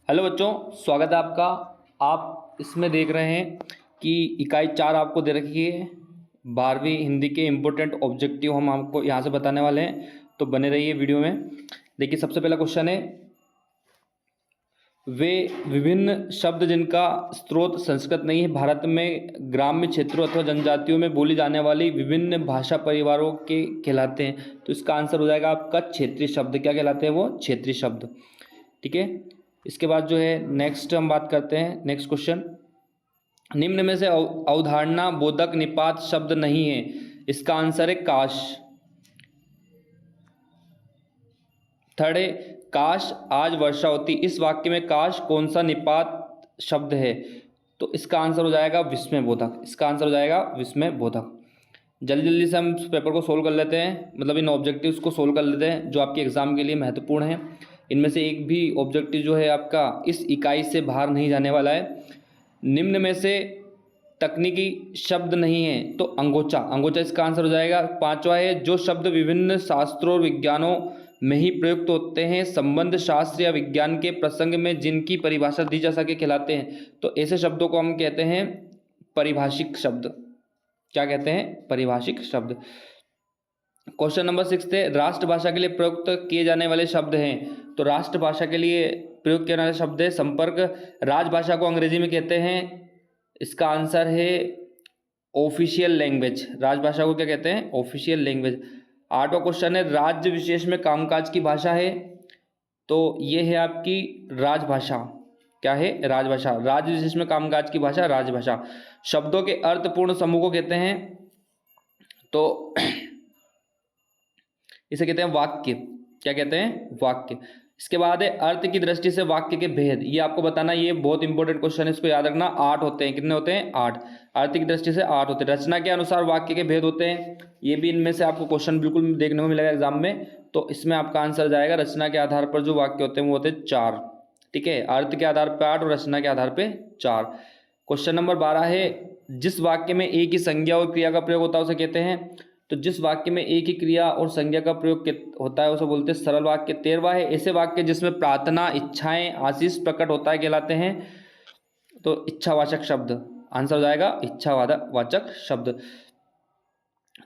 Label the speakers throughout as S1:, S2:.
S1: Hello बच्चों, स्वागत है आपका। आप इसमें देख रहे हैं कि इकाई 4 आपको दे रखी है। 12वीं हिंदी के इम्पोर्टेंट ऑब्जेक्टिव हम आपको यहाँ से बताने वाले हैं, तो बने रहिए वीडियो में। देखिए, सबसे पहला क्वेश्चन है, वे विभिन्न शब्द जिनका स्रोत संस्कृत नहीं है भारत में ग्राम्य क्षेत्रों अथवा जनजातियों में बोली जाने वाली विभिन्न भाषा परिवारों के कहलाते हैं। तो इसका आंसर हो जाएगा आपका क्षेत्रीय शब्द। क्या कहलाते हैं वो? क्षेत्रीय शब्द। ठीक है। इसके बाद जो है नेक्स्ट हम बात करते हैं, नेक्स्ट क्वेश्चन, निम्न में से अवधारणा बोधक निपात शब्द नहीं है। इसका आंसर है काश। थर्ड है, काश आज वर्षा होती। इस वाक्य में काश कौन सा निपात शब्द है? तो इसका आंसर हो जाएगा विस्मय बोधक। इसका आंसर हो जाएगा विस्मय बोधक। जल्दी जल्दी से हम इस पेपर को सोल्व कर लेते हैं, मतलब इन ऑब्जेक्टिव्स को सोल्व कर लेते हैं जो आपके एग्जाम के लिए महत्वपूर्ण है। इनमें से एक भी ऑब्जेक्टिव जो है आपका इस इकाई से बाहर नहीं जाने वाला है। निम्न में से तकनीकी शब्द नहीं है तो अंगोचा। अंगोचा इसका आंसर हो जाएगा। पांचवा है, जो शब्द विभिन्न शास्त्रों और विज्ञानों में ही प्रयुक्त होते हैं, संबंध शास्त्र या विज्ञान के प्रसंग में जिनकी परिभाषा दी जा सके कहलाते हैं। तो ऐसे शब्दों को हम कहते हैं परिभाषिक शब्द। क्या कहते हैं? परिभाषिक शब्द। क्वेश्चन नंबर 6 है, राष्ट्रभाषा के लिए प्रयुक्त किए जाने वाले शब्द हैं। तो राष्ट्रभाषा के लिए प्रयुक्त किए जाने वाले शब्द है संपर्क। राजभाषा को अंग्रेजी में कहते हैं, इसका आंसर है ऑफिशियल लैंग्वेज। राजभाषा को क्या कहते हैं? Official language. 8वां क्वेश्चन है, राज्य विशेष में कामकाज की भाषा है। तो ये है आपकी राजभाषा। क्या है? राजभाषा। राज्य विशेष में कामकाज की भाषा राजभाषा। शब्दों के अर्थपूर्ण समूह को कहते हैं, तो इसे कहते हैं वाक्य। क्या कहते हैं? वाक्य। इसके बाद है, अर्थ की दृष्टि से वाक्य के भेद। ये आपको बताना, ये बहुत इंपॉर्टेंट क्वेश्चन है, इसको याद रखना। 8 होते हैं। कितने होते हैं? 8। अर्थ की दृष्टि से 8 होते हैं। रचना के अनुसार वाक्य के भेद होते हैं। ये भी इनमें से आपको क्वेश्चन बिल्कुल देखने को मिलेगा एग्जाम में। तो इसमें आपका आंसर जाएगा, रचना के आधार पर जो वाक्य होते हैं वो होते हैं 4। ठीक है। अर्थ के आधार पर 8 और रचना के आधार पर 4। क्वेश्चन नंबर 12 है, जिस वाक्य में एक ही संज्ञा और क्रिया का प्रयोग होता है उसे कहते हैं। तो जिस वाक्य में एक ही क्रिया और संज्ञा का प्रयोग होता है उसे बोलते हैं सरल वाक्य। 13वां है, ऐसे वाक्य जिसमें प्रार्थना, इच्छाएं, आशीष प्रकट होता है कहलाते हैं। तो इच्छावाचक शब्द। आंसर हो जाएगा इच्छावाचक शब्द।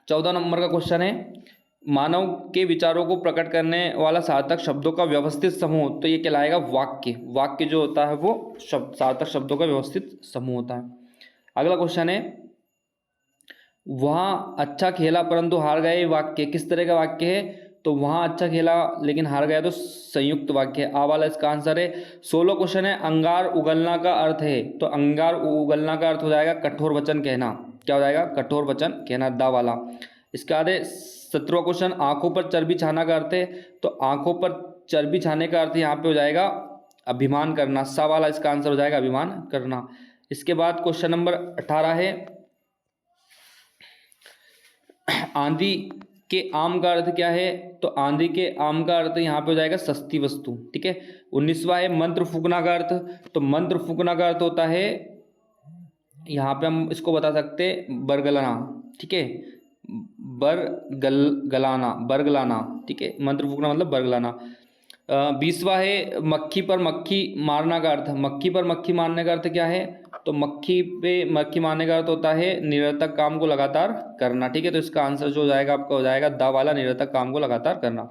S1: 14 नंबर का क्वेश्चन है, मानव के विचारों को प्रकट करने वाला सार्थक शब्दों का व्यवस्थित समूह। तो ये कहलाएगा वाक्य। वाक्य जो होता है वो सार्थक शब्दों का व्यवस्थित समूह होता है। अगला क्वेश्चन है, वहाँ अच्छा खेला परंतु हार गए। वाक्य किस तरह का वाक्य है? तो वहाँ अच्छा खेला लेकिन हार गया, तो संयुक्त वाक्य है। आ वाला इसका आंसर है। 16 क्वेश्चन है, अंगार उगलना का अर्थ है। तो अंगार उगलना का अर्थ हो जाएगा कठोर वचन कहना। क्या हो जाएगा? कठोर वचन कहना। दा वाला। इसके बाद 17वां क्वेश्चन, आंखों पर चर्बी छाना का अर्थ है। तो आंखों पर चर्बी छाने का अर्थ यहाँ पे हो जाएगा अभिमान करना। सा वाला इसका आंसर हो जाएगा अभिमान करना। इसके बाद क्वेश्चन नंबर 18 है, आंधी के आम का अर्थ क्या है? तो आंधी के आम का अर्थ यहाँ पे हो जाएगा सस्ती वस्तु। ठीक है। 19वां है, मंत्र फूकना का अर्थ। तो मंत्र फूकना का अर्थ होता है, यहाँ पे हम इसको बता सकते हैं बरगलाना। ठीक है। बरगलाना। ठीक है। मंत्र फूकना मतलब बरगलाना। 20वां है, मक्खी पर मक्खी मारना का अर्थ। मक्खी पर मक्खी मारने का अर्थ क्या है? तो मक्खी पे मक्खी मारने का अर्थ होता है निरर्थक काम को लगातार करना। ठीक है। तो इसका आंसर जो हो जाएगा आपका हो जाएगा दा वाला, निरर्थक काम को लगातार करना।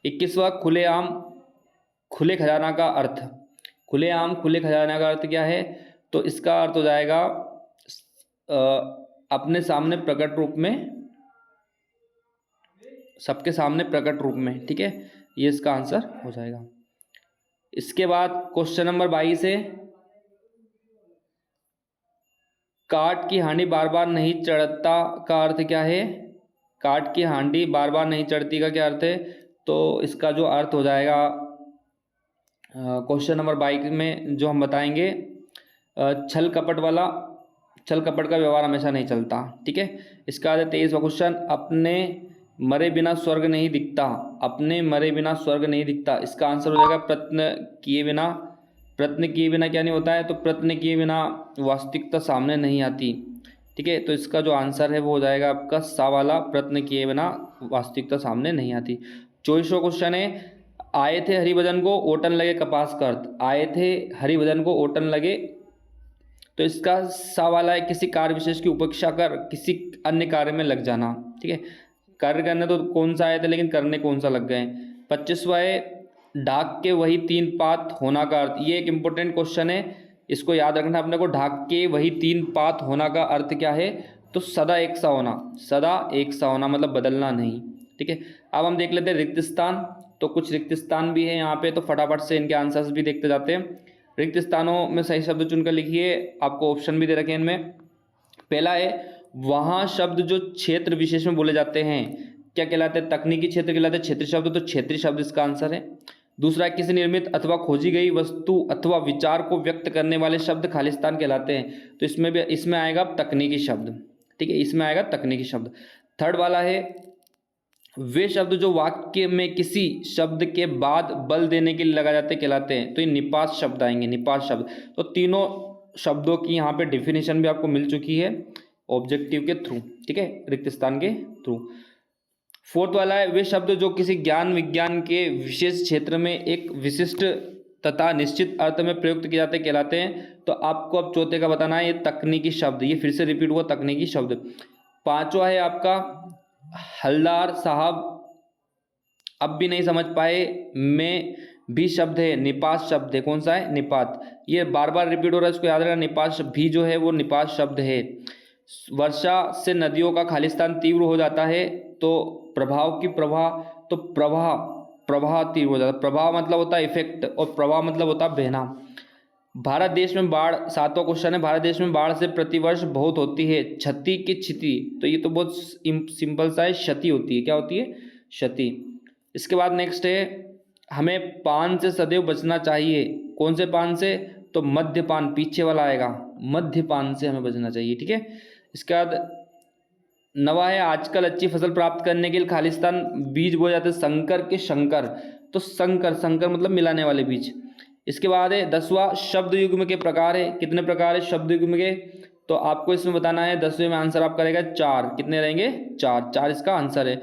S1: 21वां, खुलेआम खुले खजाना का अर्थ। खुलेआम खुले खजाना का अर्थ क्या है? तो इसका अर्थ हो जाएगा अपने सामने प्रकट रूप में, सबके सामने प्रकट रूप में। ठीक है। ये इसका आंसर हो जाएगा। इसके बाद क्वेश्चन नंबर 22 है, काठ की हांडी बार बार नहीं चढ़ता का अर्थ क्या है? काठ की हांडी बार बार नहीं चढ़ती का क्या अर्थ है? तो इसका जो अर्थ हो जाएगा क्वेश्चन नंबर 22 में जो हम बताएंगे, छल कपट वाला। छल कपट का व्यवहार हमेशा नहीं चलता। ठीक है। इसका 23वां क्वेश्चन, अपने मरे बिना स्वर्ग नहीं दिखता। अपने मरे बिना स्वर्ग नहीं दिखता। इसका आंसर हो जाएगा प्रयत्न किए बिना। प्रयत्न किए बिना क्या नहीं होता है? तो प्रयत्न किए बिना वास्तविकता सामने नहीं आती। ठीक है। तो इसका जो आंसर है वो हो जाएगा आपका सा वाला, प्रयत्न किए बिना वास्तविकता सामने नहीं आती। 24वां क्वेश्चन है, आए थे हरिभजन को ओटन लगे कपास का अर्थ, आए थे हरिभजन को ओटन लगे, तो इसका सा वाला है किसी कार्य विशेष की उपेक्षा कर किसी अन्य कार्य में लग जाना। ठीक है, कार्य करने तो कौन सा आए थे लेकिन करने कौन सा लग गए। 25वां है ढाक के वही 3 पात होना का अर्थ। ये एक इंपॉर्टेंट क्वेश्चन है, इसको याद रखना अपने को। ढाक के वही 3 पात होना का अर्थ क्या है, तो सदा एक सा होना, सदा एक सा होना मतलब बदलना नहीं। ठीक है, अब हम देख लेते हैं रिक्त स्थान। तो कुछ रिक्त स्थान भी है यहाँ पे, तो फटाफट से इनके आंसर्स भी देखते जाते हैं। रिक्त स्थानों में सही शब्द चुनकर लिखिए, आपको ऑप्शन भी दे रखे हैं इनमें। पहला है वहाँ शब्द जो क्षेत्र विशेष में बोले जाते हैं क्या कहलाते हैं, तकनीकी क्षेत्र कहलाते हैं। क्षेत्रीय शब्द, तो क्षेत्रीय शब्द इसका आंसर है। दूसरा, किसी निर्मित अथवा खोजी गई वस्तु अथवा विचार को व्यक्त करने वाले शब्द खालिस्तान कहलाते हैं, तो इसमें आएगा तकनीकी शब्द। ठीक है, इसमें आएगा तकनीकी शब्द। थर्ड वाला है वे शब्द जो वाक्य में किसी शब्द के बाद बल देने के लिए लगाए जाते कहलाते हैं, तो ये निपात शब्द आएंगे, निपात शब्द। तो तीनों शब्दों की यहाँ पे डिफिनेशन भी आपको मिल चुकी है ऑब्जेक्टिव के थ्रू। ठीक है, रिक्त स्थान के थ्रू। फोर्थ वाला है वे शब्द जो किसी ज्ञान विज्ञान के विशेष क्षेत्र में एक विशिष्ट तथा निश्चित अर्थ में प्रयुक्त किए जाते कहलाते हैं, तो आपको अब चौथे का बताना है, ये तकनीकी शब्द, ये फिर से रिपीट हुआ तकनीकी शब्द। पांचवा है आपका हलदार साहब अब भी नहीं समझ पाए में भी शब्द है, निपात शब्द है। कौन सा है, निपात। ये बार बार रिपीट हो रहा है, इसको याद रखना। निपात भी जो है वो निपात शब्द है। वर्षा से नदियों का खालिस्तान तीव्र हो जाता है, तो प्रभाव की प्रवाह, तो प्रवाह तीव्र हो जाता है। प्रभाव मतलब होता है इफेक्ट, और प्रवाह मतलब होता है बहना। भारत देश में बाढ़, 7वां क्वेश्चन है, भारत देश में बाढ़ से प्रतिवर्ष बहुत होती है क्षति की क्षति, तो ये तो बहुत सिंपल सा है, क्षति होती है। क्या होती है, क्षति। इसके बाद नेक्स्ट है हमें पान से सदैव बचना चाहिए। कौन से पान से, तो मद्यपान, पीछे वाला आएगा, मद्यपान से हमें बचना चाहिए। ठीक है, इसके बाद नवा है आजकल अच्छी फसल प्राप्त करने के लिए खालिस्तान बीज बोए जाते हैं संकर के शंकर, तो संकर मतलब मिलाने वाले बीज। इसके बाद है 10वां शब्द युग्म के प्रकार है। कितने प्रकार है शब्द युग्म के, तो आपको इसमें बताना है। 10वें में आंसर आपका रहेगा 4। कितने रहेंगे, 4 इसका आंसर है।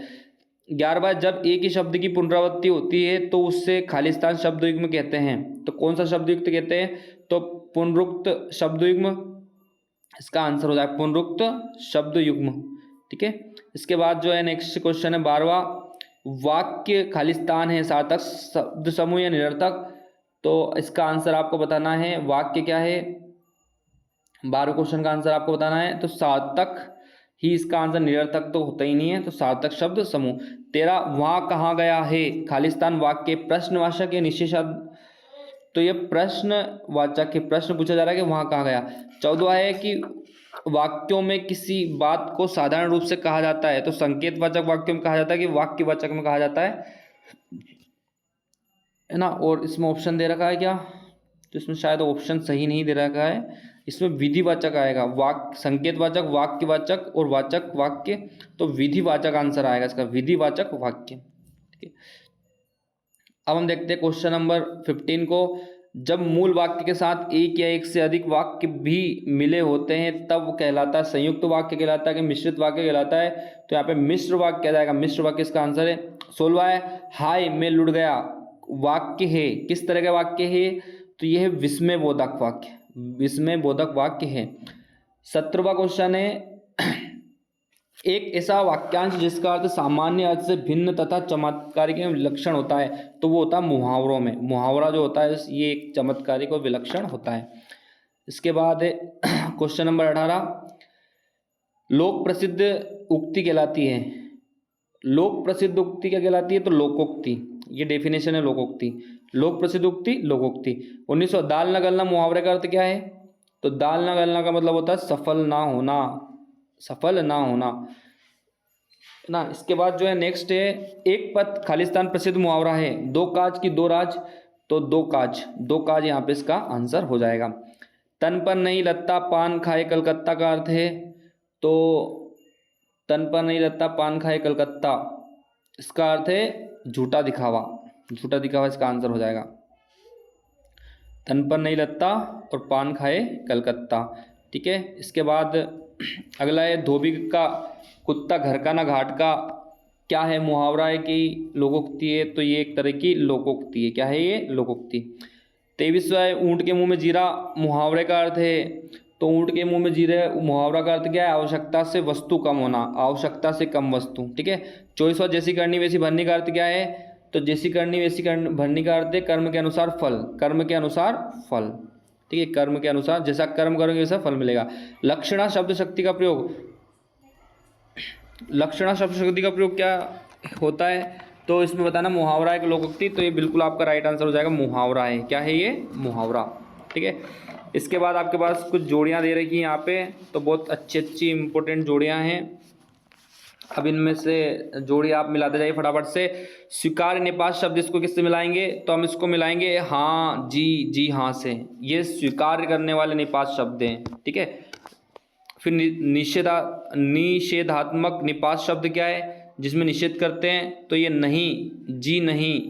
S1: 11वां जब एक ही शब्द की पुनरावृत्ति होती है तो उससे खालिस्तान शब्द युग्म कहते हैं, तो कौन सा शब्द युक्त कहते हैं, तो पुनरुक्त शब्द युग्म, इसका आंसर हो जाएगा पुनरुक्त शब्द युग्म। ठीक है, इसके बाद जो है नेक्स्ट क्वेश्चन है 12वां वाक्य खालिस्तान है सार्थक शब्द समूह या निरर्थक, तो इसका आंसर आपको बताना है। वाक्य क्या है, 12वें क्वेश्चन का आंसर आपको बताना है, तो सार्थक ही इसका आंसर, निरर्थक तो होता ही नहीं है, तो सार्थक शब्द समूह। 13 वहाँ कहाँ गया है खालिस्तान वाक्य प्रश्नवाचक या निषेधार्थ, तो ये प्रश्नवाचक है, प्रश्न पूछा जा रहा है कि वहाँ कहाँ गया। 14वां है कि वाक्यों में किसी बात को साधारण रूप से कहा जाता है, तो संकेतवाचक वाक्यों में कहा जाता है कि वाक्यवाचक में कहा जाता है ना। और इसमें ऑप्शन दे रखा है क्या, तो इसमें शायद ऑप्शन सही नहीं दे रखा है, इसमें विधिवाचक आएगा। संकेतवाचक, वाक्यवाचक और वाचक वाक्य, तो विधिवाचक आंसर आएगा इसका, विधिवाचक वाक्य। ठीक है, अब हम देखते हैं क्वेश्चन नंबर 15 को। जब मूल वाक्य के साथ एक या एक से अधिक वाक्य भी मिले होते हैं तब वो कहलाता है संयुक्त वाक्य कहलाता है कि मिश्रित वाक्य कहलाता है, तो यहाँ पे मिश्र वाक्य आ जाएगा, मिश्र वाक्य इसका आंसर है। 16वां है हाय मैं लुढ़ गया वाक्य है, किस तरह का वाक्य है, तो यह है विस्मय बोधक वाक्य, विस्मय बोधक वाक्य है। 17वां क्वेश्चन है एक ऐसा वाक्यांश जिसका अर्थ सामान्य अर्थ से भिन्न तथा चमत्कारिक एवं विलक्षण होता है, तो वो होता है मुहावरों में। मुहावरा जो होता है ये एक चमत्कारिक और विलक्षण होता है। इसके बाद क्वेश्चन नंबर 18 लोक प्रसिद्ध उक्ति कहलाती है। लोक प्रसिद्ध उक्ति क्या कहलाती है, तो लोकोक्ति, ये डेफिनेशन है लोकोक्ति। लोक प्रसिद्ध उक्ति लोकोक्ति। 1900 दाल न गलना मुहावरे का अर्थ क्या है, तो दाल न गलना का मतलब होता है सफल ना होना, सफल ना होना ना। इसके बाद जो है नेक्स्ट है एक पद खालिस्तान प्रसिद्ध मुहावरा है, 2 काज की 2 राज, तो 2 काज यहाँ पे इसका आंसर हो जाएगा। तन पर नहीं लत्ता पान खाए कलकत्ता का अर्थ है, तो तन पर नहीं लत्ता पान खाए कलकत्ता, इसका अर्थ है झूठा दिखावा, झूठा दिखावा इसका आंसर हो जाएगा। तन पर नहीं लत्ता और पान खाए कलकत्ता। ठीक है, इसके बाद अगला है धोबी का कुत्ता घर का ना घाट का, क्या है, मुहावरा है कि लोकोक्ति है? तो ये एक तरह की लोकोक्ति है। क्या है ये? लोकोक्ति। 23वां है, ऊँट के मुंह में जीरा मुहावरे का अर्थ है। तो ऊँट के मुंह में जीरे मुहावरा का अर्थ क्या है? आवश्यकता से वस्तु कम होना, आवश्यकता से कम वस्तु। ठीक है। 24वां, जैसी करनी वैसी भरनी का अर्थ क्या है? तो जैसी करनी वैसी भरनी का अर्थ है कर्म के अनुसार फल, कर्म के अनुसार फल। ठीक है, कर्म के अनुसार, जैसा कर्म करोगे वैसा फल मिलेगा। लक्षणा शब्द शक्ति का प्रयोग, लक्षणा शब्द शक्ति का प्रयोग क्या होता है? तो इसमें बताना मुहावरा है कि लोकोक्ति। तो ये बिल्कुल आपका राइट आंसर हो जाएगा, मुहावरा है। क्या है ये? मुहावरा। ठीक है। इसके बाद आपके पास कुछ जोड़ियाँ दे रखी हैं यहाँ पे, तो बहुत अच्छी अच्छी इंपॉर्टेंट जोड़ियाँ हैं। अब इनमें से जोड़ी आप मिलाते जाइए फटाफट से। स्वीकार्य निपात शब्द, इसको किससे मिलाएंगे? तो हम इसको मिलाएंगे हाँ, जी, जी हाँ से। ये स्वीकार्य करने वाले निपात शब्द हैं। ठीक है। फिर निषेधात्मक निपात शब्द क्या है? जिसमें निषेध करते हैं, तो ये नहीं, जी नहीं।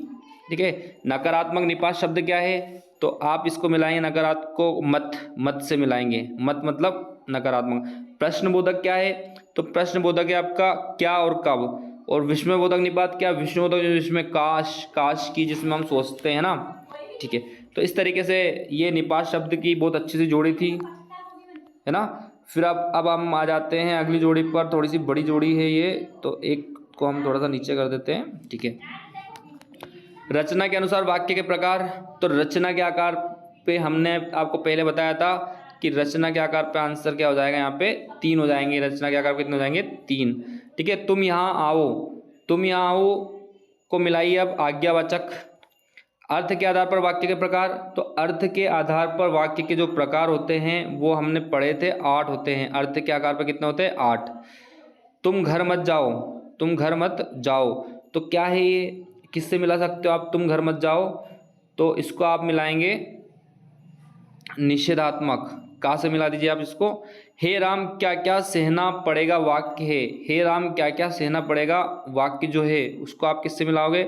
S1: ठीक है। नकारात्मक निपात शब्द क्या है? तो आप इसको मिलाएंगे नकारात्मक को मत, मत से मिलाएंगे। मत मतलब नकारात्मक। प्रश्नबोधक क्या है? तो प्रश्नबोधक है आपका क्या और कब। और विस्मयबोधक निपात क्या? विस्मयबोधक जिसमें काश, काश की, जिसमें हम सोचते हैं ना। ठीक है। तो इस तरीके से ये निपात शब्द की बहुत अच्छी सी जोड़ी थी, है ना। फिर अब हम आ जाते हैं अगली जोड़ी पर। थोड़ी सी बड़ी जोड़ी है ये, तो एक को हम थोड़ा सा नीचे कर देते हैं। ठीक है। रचना के अनुसार वाक्य के प्रकार। तो रचना के आकार पे हमने आपको पहले बताया था कि रचना के आकार पे आंसर क्या हो जाएगा? यहाँ पे 3 हो जाएंगे। रचना के आकार पे कितने हो जाएंगे? 3। ठीक है। तुम यहाँ आओ, तुम यहाँ आओ को मिलाइए अब आज्ञावाचक। अर्थ के आधार पर वाक्य के प्रकार। तो अर्थ के आधार पर वाक्य के जो प्रकार होते हैं वो हमने पढ़े थे, 8 होते हैं। अर्थ के आकार पर कितने होते हैं? 8। तुम घर मत जाओ, तुम घर मत जाओ, तो क्या है ये? किससे मिला सकते हो आप तुम घर मत जाओ? तो इसको आप मिलाएंगे निषेधात्मक। कहाँ से मिला दीजिए आप इसको? हे राम क्या क्या सहना पड़ेगा वाक्य है। हे राम क्या क्या सहना पड़ेगा वाक्य जो है, उसको आप किससे मिलाओगे?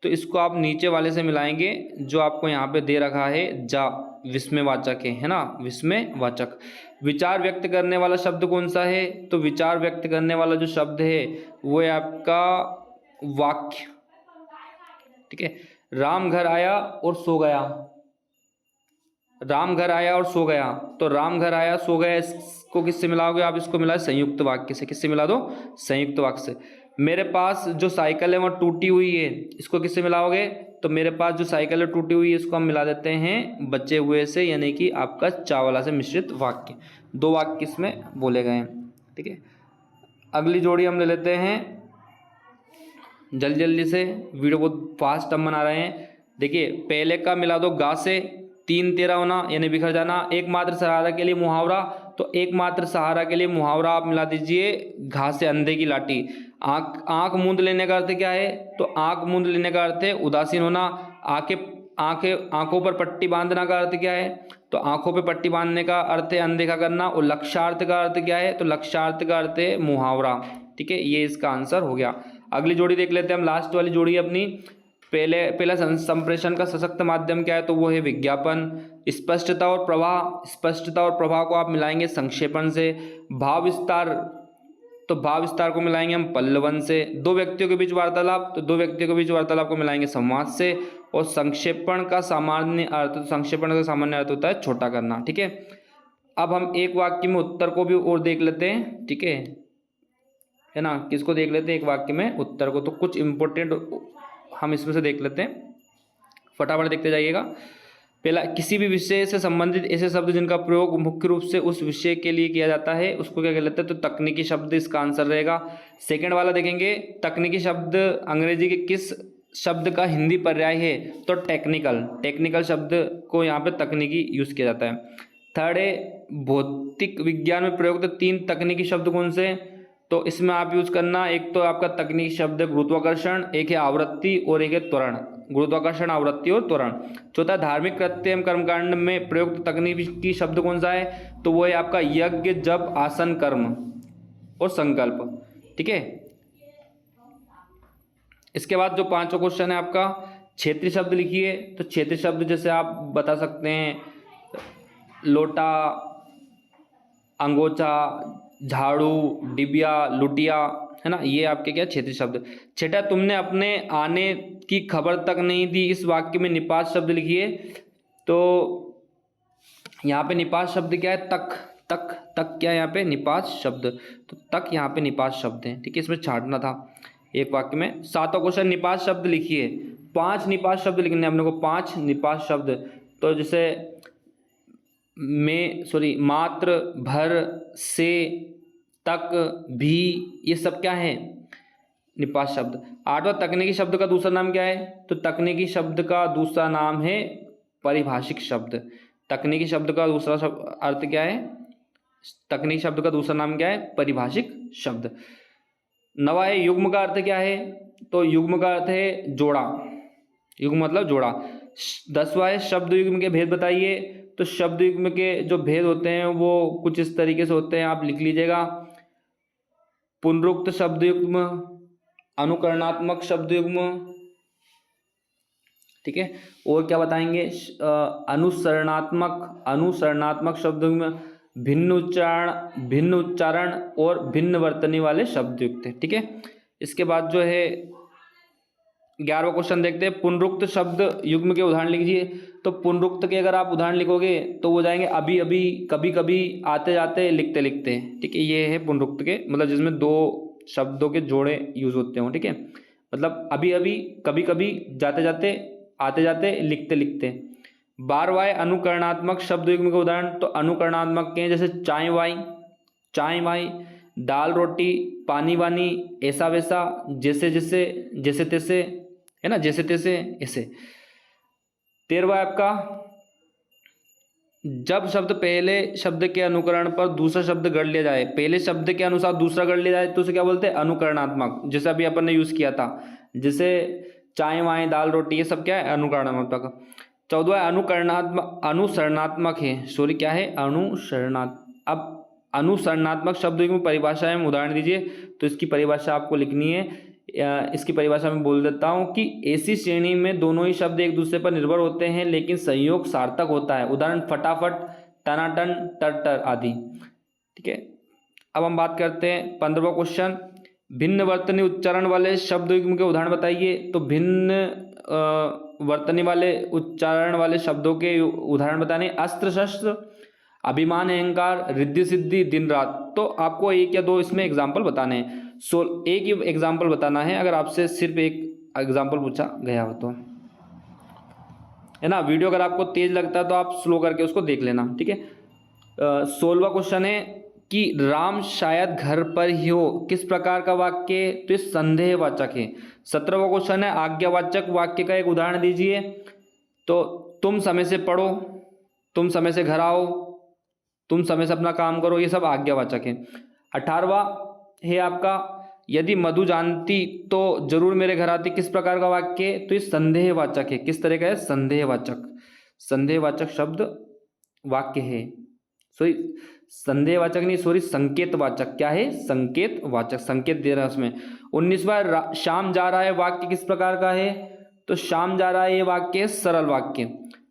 S1: तो इसको आप नीचे वाले से मिलाएंगे जो आपको यहाँ पे दे रखा है, जा, विस्मयवाचक है ना, विस्मयवाचक। विचार व्यक्त करने वाला शब्द कौन सा है? तो विचार व्यक्त करने वाला जो शब्द है वो है आपका वाक्य। ठीक है। राम घर आया और सो गया, राम घर आया और सो गया, तो राम घर आया सो गया, इसको किससे मिलाओगे आप? इसको मिलाओ संयुक्त वाक्य से। किससे मिला दो? संयुक्त वाक्य से। मेरे पास जो साइकिल है वो टूटी हुई है, इसको किससे मिलाओगे? तो मेरे पास जो साइकिल है टूटी हुई है, इसको हम मिला देते हैं बचे हुए से, यानी कि आपका चावला से मिश्रित वाक्य। 2 वाक्य इसमें बोले गए हैं। ठीक है। अगली जोड़ी हम ले लेते हैं जल्दी जल्दी से, वीडियो बहुत फास्ट हम बना रहे हैं। देखिए, पहले का मिला दो गा से, 3 13 होना यानी बिखर जाना। एकमात्र सहारा के लिए मुहावरा, तो एकमात्र सहारा के लिए मुहावरा आप मिला दीजिए घा से अंधे की लाठी। आँख, आँख मूंद लेने का अर्थ क्या है? तो आँख मूंद लेने का अर्थ है उदासीन होना। आंखों पर पट्टी बांधना का अर्थ क्या है? तो आंखों पे पट्टी बांधने का अर्थ है अनदेखा करना। और लक्ष्यार्थ का अर्थ क्या है? तो लक्ष्यार्थ का अर्थ है मुहावरा। ठीक है, ये इसका आंसर हो गया। अगली जोड़ी देख लेते हैं हम, लास्ट वाली जोड़ी अपनी। पहला संप्रेषण का सशक्त माध्यम क्या है? तो वो है विज्ञापन। स्पष्टता और प्रवाह, स्पष्टता और प्रवाह को आप मिलाएंगे संक्षेपण से। भाव विस्तार, तो भाव विस्तार को मिलाएंगे हम पल्लवन से। 2 व्यक्तियों के बीच वार्तालाप, तो 2 व्यक्तियों के बीच वार्तालाप को मिलाएंगे संवाद से। और संक्षेपण का सामान्य अर्थ, तो संक्षेपण का सामान्य अर्थ होता है छोटा करना। ठीक है। अब हम एक वाक्य में उत्तर को भी और देख लेते हैं। ठीक है ना, किसको देख लेते हैं? एक वाक्य में उत्तर को। तो कुछ इंपॉर्टेंट हम इसमें से देख लेते हैं, फटाफट देखते जाइएगा। पहला, किसी भी विषय से संबंधित ऐसे शब्द जिनका प्रयोग मुख्य रूप से उस विषय के लिए किया जाता है, उसको क्या कहते हैं? तो तकनीकी शब्द इसका आंसर रहेगा। सेकंड वाला देखेंगे, तकनीकी शब्द अंग्रेजी के किस शब्द का हिंदी पर्याय है? तो टेक्निकल, टेक्निकल शब्द को यहाँ पे तकनीकी यूज किया जाता है। थर्ड है भौतिक विज्ञान में प्रयुक्त 3 तकनीकी शब्द कौन से? तो इसमें आप यूज करना, एक तो आपका तकनीकी शब्द गुरुत्वाकर्षण, एक है आवृत्ति और एक है त्वरण। गुरुत्वाकर्षण, आवृत्ति और त्वरण। चौथा, धार्मिक कृत्य एवं कर्मकांड में प्रयुक्त तकनीकी शब्द कौन सा है? तो वो है आपका यज्ञ, जप, आसन, कर्म और संकल्प। ठीक है। इसके बाद जो 5वां क्वेश्चन है आपका, क्षेत्रीय शब्द लिखिए। तो क्षेत्रीय शब्द जैसे आप बता सकते हैं लोटा, अंगोछा, झाड़ू, डिबिया, लुटिया, है ना, ये आपके क्या क्षेत्रीय शब्द। छठा, तुमने अपने आने की खबर तक नहीं दी, इस वाक्य में निपात शब्द लिखिए। तो यहाँ पे निपात शब्द क्या है, तक। तक तक क्या है यहाँ पे, निपात शब्द। तो तक यहाँ पे निपात शब्द है, ठीक है, इसमें छांटना था एक वाक्य में। सातवां क्वेश्चन, निपात शब्द लिखिए। 5 निपात शब्द लिखने अपने को, 5 निपात शब्द। तो जैसे मात्र, भर, से, तक, भी, ये सब क्या है, निपात शब्द। 8वां, तकनीकी शब्द का दूसरा नाम क्या है, तो तकनीकी शब्द का दूसरा नाम है परिभाषिक शब्द। तकनीकी शब्द का दूसरा अर्थ क्या है, तकनीकी शब्द का दूसरा नाम क्या है, परिभाषिक शब्द। 9वां है, युग्म का अर्थ क्या है, तो युग्म का अर्थ है जोड़ा, युग्म मतलब जोड़ा। 10वां है, शब्द युग्म के भेद बताइए। तो शब्द युग्म के जो भेद होते हैं वो कुछ इस तरीके से होते हैं, आप लिख लीजिएगा। पुनरुक्त शब्द युग्म, अनुकरणात्मक शब्द युग्म, ठीक है, और क्या बताएंगे, अनुसरणात्मक शब्द युग्म, भिन्न उच्चारण और भिन्न वर्तनी वाले शब्द युक्त है, ठीक है। इसके बाद जो है 11वां क्वेश्चन देखते हैं, पुनरुक्त शब्द युग्म के उदाहरण लिखिए। तो पुनरुक्त के अगर आप उदाहरण लिखोगे तो वो जाएंगे अभी अभी, कभी कभी, आते जाते, लिखते लिखते, ठीक है। ये है पुनरुक्त के, मतलब जिसमें 2 शब्दों के जोड़े यूज होते हो, ठीक है, मतलब अभी अभी, कभी कभी, जाते जाते, आते जाते, लिखते लिखते। 12वां है, अनुकरणात्मक शब्द युग्म के उदाहरण। तो अनुकरणात्मक के हैं जैसे चाय वाई, चाय वाई, दाल रोटी, पानी वानी, ऐसा वैसा, जैसे जैसे, जैसे तैसे, है ना, जैसे तैसे, ऐसे। 13वां है आपका, जब शब्द पहले शब्द के अनुकरण पर दूसरा शब्द गढ़ लिया जाए, पहले शब्द के अनुसार दूसरा गढ़ लिया जाए तो उसे क्या बोलते हैं, अनुकरणात्मक। जैसे अभी अपन ने यूज किया था, जैसे चाय वाय, दाल रोटी, ये सब क्या है, अनुकरणात्मक। 14वां अनुसरणात्मक है, सॉरी क्या है, अब अनुसरणात्मक शब्द की परिभाषा में उदाहरण दीजिए। तो इसकी परिभाषा आपको लिखनी है, इसकी परिभाषा में बोल देता हूँ कि ऐसी श्रेणी में दोनों ही शब्द एक दूसरे पर निर्भर होते हैं लेकिन संयोग सार्थक होता है। उदाहरण फटाफट, टनाटन, टरटर आदि, ठीक है। अब हम बात करते हैं 15वां क्वेश्चन, भिन्न वर्तनी उच्चारण वाले शब्द युग्म के उदाहरण बताइए। तो भिन्न वर्तनी वाले उच्चारण वाले शब्दों के उदाहरण बताने, अस्त्र शस्त्र, अभिमान अहंकार, रिद्धि सिद्धि, दिन रात। तो आपको 1 या 2 इसमें एग्जाम्पल बताने हैं। एक ही एग्जाम्पल बताना है अगर आपसे सिर्फ एक एग्जाम्पल पूछा गया हो तो, है ना। वीडियो अगर आपको तेज लगता है तो आप स्लो करके उसको देख लेना, ठीक है। 16वां क्वेश्चन है कि राम शायद घर पर ही हो, किस प्रकार का वाक्य, तो ये संदेहवाचक है। 17वां क्वेश्चन है आज्ञावाचक वाक्य का एक उदाहरण दीजिए। तो तुम समय से पढ़ो, तुम समय से घर आओ, तुम समय से अपना काम करो, ये सब आज्ञावाचक है। 18वां है आपका, यदि मधु जानती तो जरूर मेरे घर आती, किस प्रकार का वाक्य, तो ये संदेहवाचक है। किस तरह का है, संदेहवाचक, संदेहवाचक शब्द वाक्य है। सॉरी संदेहवाचक नहीं, सॉरी संकेतवाचक, क्या है, संकेतवाचक, संकेत दे रहा है उसमें। 19वां शाम जा रहा है वाक्य किस प्रकार का है, तो शाम जा रहा है ये वाक्य सरल वाक्य।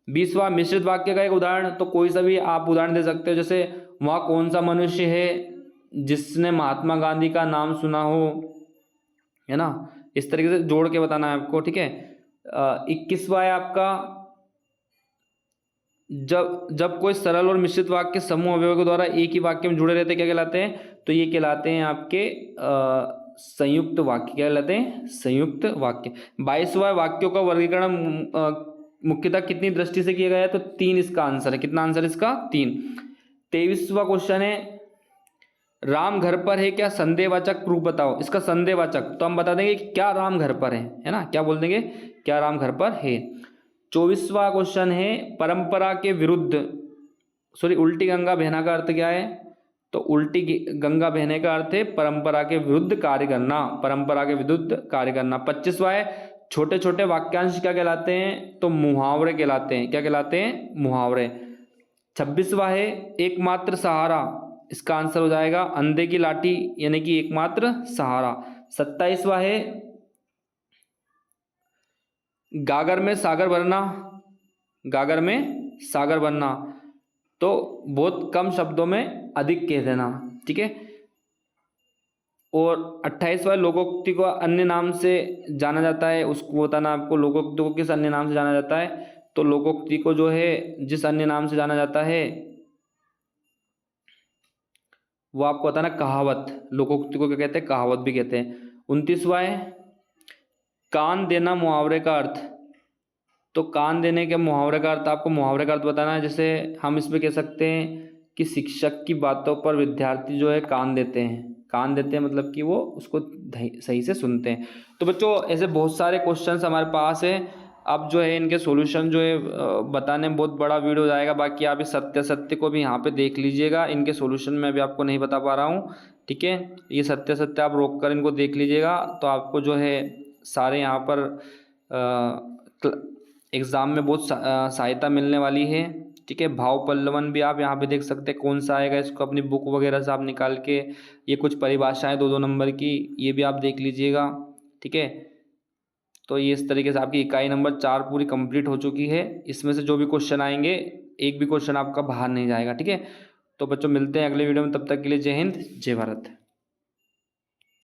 S1: 20वां मिश्रित वाक्य का एक उदाहरण, तो कोई सा भी आप उदाहरण दे सकते हो, जैसे वहाँ कौन सा मनुष्य है जिसने महात्मा गांधी का नाम सुना हो, है ना, इस तरीके से जोड़ के बताना है आपको, ठीक है। 21वां है आपका, जब कोई सरल और मिश्रित वाक्य समूह अवयवों के द्वारा एक ही वाक्य में जुड़े रहते हैं क्या कहलाते हैं, तो ये कहलाते हैं आपके संयुक्त वाक्य, क्या कहलाते हैं, संयुक्त वाक्य। 22वां वाक्यों का वर्गीकरण मुख्यतः कितनी दृष्टि से किया गया है, तो 3 इसका आंसर है। कितना आंसर इसका, 3। 23वां क्वेश्चन है राम घर पर है, क्या संदेहवाचक प्रूफ बताओ। इसका संदेहवाचक तो हम बता देंगे क्या राम घर पर है ना, क्या बोल देंगे, क्या राम घर पर है। 24वां क्वेश्चन है परंपरा के विरुद्ध, सॉरी उल्टी गंगा बहना का अर्थ क्या है, तो उल्टी गंगा बहने का अर्थ है परंपरा के विरुद्ध कार्य करना, परंपरा के विरुद्ध कार्य करना। 25वां है छोटे छोटे वाक्यांश क्या कहलाते हैं, तो मुहावरे कहलाते हैं, क्या कहलाते हैं, मुहावरे। 26वां है एकमात्र सहारा, इसका आंसर हो जाएगा अंधे की लाठी, यानी कि एकमात्र सहारा। 27वां है गागर में सागर भरना, गागर में सागर भरना, तो बहुत कम शब्दों में अधिक कह देना, ठीक है। और 28वां लोकोक्ति को अन्य नाम से जाना जाता है, उसको बताना आपको लोकोक्ति को किस अन्य नाम से जाना जाता है। तो लोकोक्ति को जो है जिस अन्य नाम से जाना जाता है वो आपको बताना कहावत। लोकोक्ति को क्या कहते हैं? कहावत भी कहते हैं। 29वां है कान देना मुहावरे का अर्थ। तो कान देने के मुहावरे का अर्थ आपको मुहावरे का अर्थ बताना है। जैसे हम इसमें कह सकते हैं कि शिक्षक की बातों पर विद्यार्थी जो है कान देते हैं। कान देते हैं मतलब कि वो उसको सही से सुनते हैं। तो बच्चों ऐसे बहुत सारे क्वेश्चंस हमारे पास है। अब जो है इनके सॉल्यूशन जो है बताने में बहुत बड़ा वीडियो जाएगा। बाकी आप इस सत्य सत्य को भी यहाँ पे देख लीजिएगा। इनके सॉल्यूशन मैं अभी आपको नहीं बता पा रहा हूँ, ठीक है। ये सत्य सत्य आप रोक कर इनको देख लीजिएगा, तो आपको जो है सारे यहाँ पर एग्ज़ाम में बहुत सहायता मिलने वाली है, ठीक है। भाव पल्लवन भी आप यहाँ पे देख सकते हैं कौन सा आएगा। इसको अपनी बुक वगैरह से आप निकाल के, ये कुछ परिभाषाएं 2-2 नंबर की, ये भी आप देख लीजिएगा, ठीक है। तो ये इस तरीके से आपकी इकाई नंबर 4 पूरी कंप्लीट हो चुकी है। इसमें से जो भी क्वेश्चन आएंगे एक भी क्वेश्चन आपका बाहर नहीं जाएगा, ठीक है। तो बच्चों मिलते हैं अगले वीडियो में, तब तक के लिए जय हिंद जय भारत।